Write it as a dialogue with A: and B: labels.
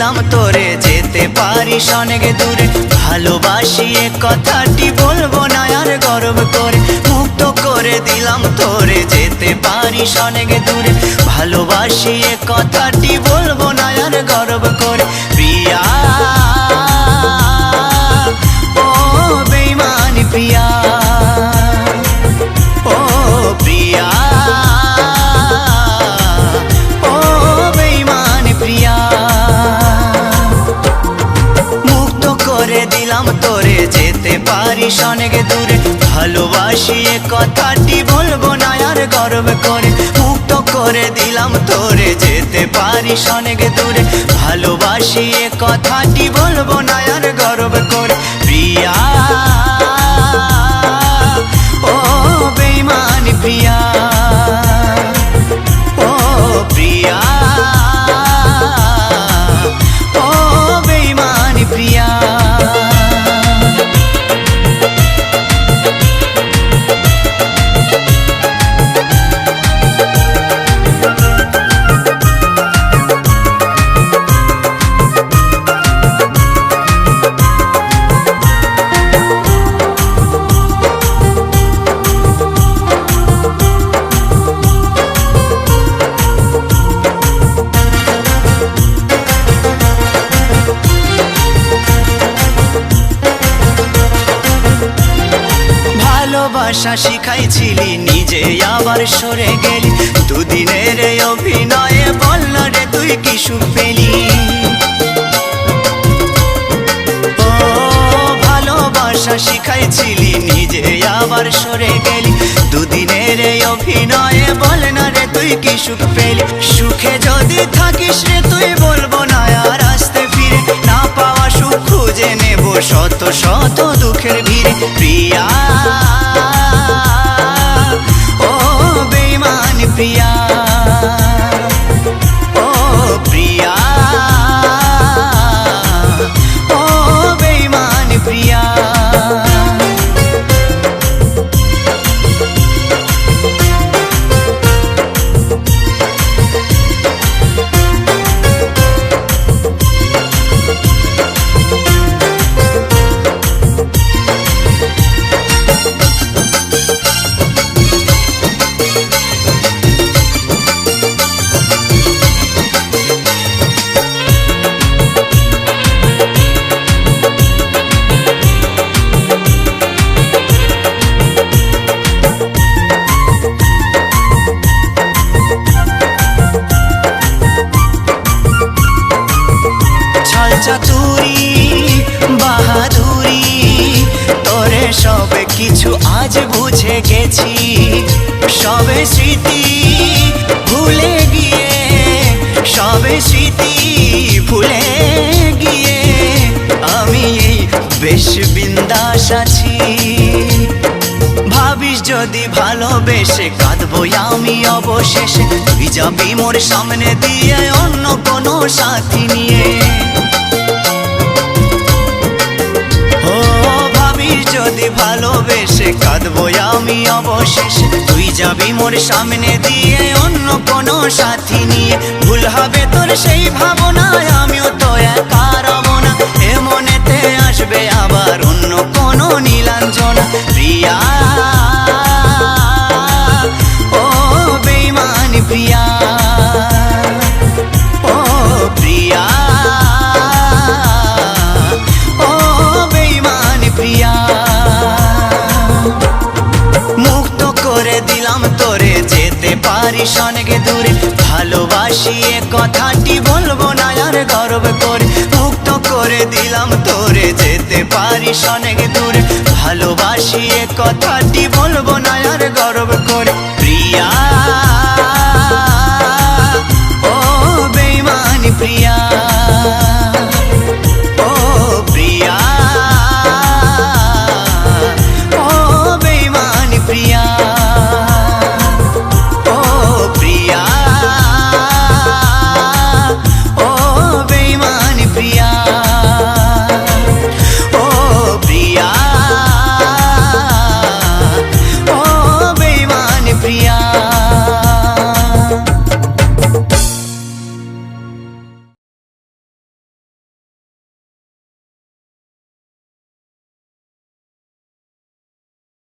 A: দিলাম তোরে যেতে পারিস অনেক দূরে। ভালোবাসি এ কথাটি বলবো না আর গর্ব করে। মুক্ত করে দিলাম তোরে যেতে পারিস অনেক দূরে। ভালোবাসি এ কথাটি বলবো না আর গর্ব করে। প্রিয়া ও বেঈমান প্রিয়া, ও প্রিয়া, ও বেঈমান প্রিয়া। মুক্ত করে দিলাম তোরে যেতে পারিস অনেক দূরে। ভালোবাসি এ কথাটি বলবো না আর গর্ব করে। মুক্ত করে দিলাম তোরে যেতে পারিস অনেক দূরে। ভালোবাসি এ কথাটি বলবো না আর গর্ব করে। প্রিয়া ও বেঈমান প্রিয়া, ও প্রিয়া, ও বেঈমান প্রিয়া। ভালোবাসা শিখাইছিলি নিজে আবার সরে গেলি। দুদিনের অভিনয়ে বল না রে তুই কি সুখ পেলি। ও ভালোবাসা শিখাইছিলি নিজে আবার সরে গেলি। দুদিনের অভিনয়ে বল না রে তুই কি সুখ পেলি। সুখে যদি থাকিস রে তুই বলবো না আর আসতে ফিরে। না পাওয়া সুখ খুঁজে নেব শত শত দুঃখের ভিড়ে। প্রিয়া ও বেঈমান প্রিয়া, ও প্রিয়া, ও বেঈমান প্রিয়া। চাতুরি বাহাদুরি তোরে সবে কিছু আজ বুঝে গেছি। সবে স্মৃতি ভুলে গিয়ে, সবে স্মৃতি ভুলে গিয়ে আমি এই বেশ বিন্দাস আছি। ভাবিস যদি ভালোবেসে কাঁদবো আমি অবশেষে। তুই যাবি মোর সামনে দিয়ে অন্য কোনো সাথী নিয়ে। ও ভাবিস যদি ভালোবেসে কাঁদবো আমি অবশেষে। তুই যাবি মোর সামনে দিয়ে অন্য কোনো সাথী নিয়ে। ভুল হবে তোর সেই ভাবনায় আমিও তো একা রব না। এ মনেতে আসবে আবার অন্য কোনো নীলাঞ্জনা। প্রিয়া ও বেঈমান প্রিয়া, ও প্রিয়া, ও বেঈমান প্রিয়া। মুক্ত করে দিলাম তোরে যেতে পারিস অনেক দূরে। ভালোবাসি এ কথাটি বলবো না আর গর্ব করে। মুক্ত করে দিলাম তোরে যেতে পারিস অনেক দূরে। ভালোবাসি এ কথাটি বলবো না আর গর্ব করে। প্রিয়া ও বেঈমান প্রিয়া।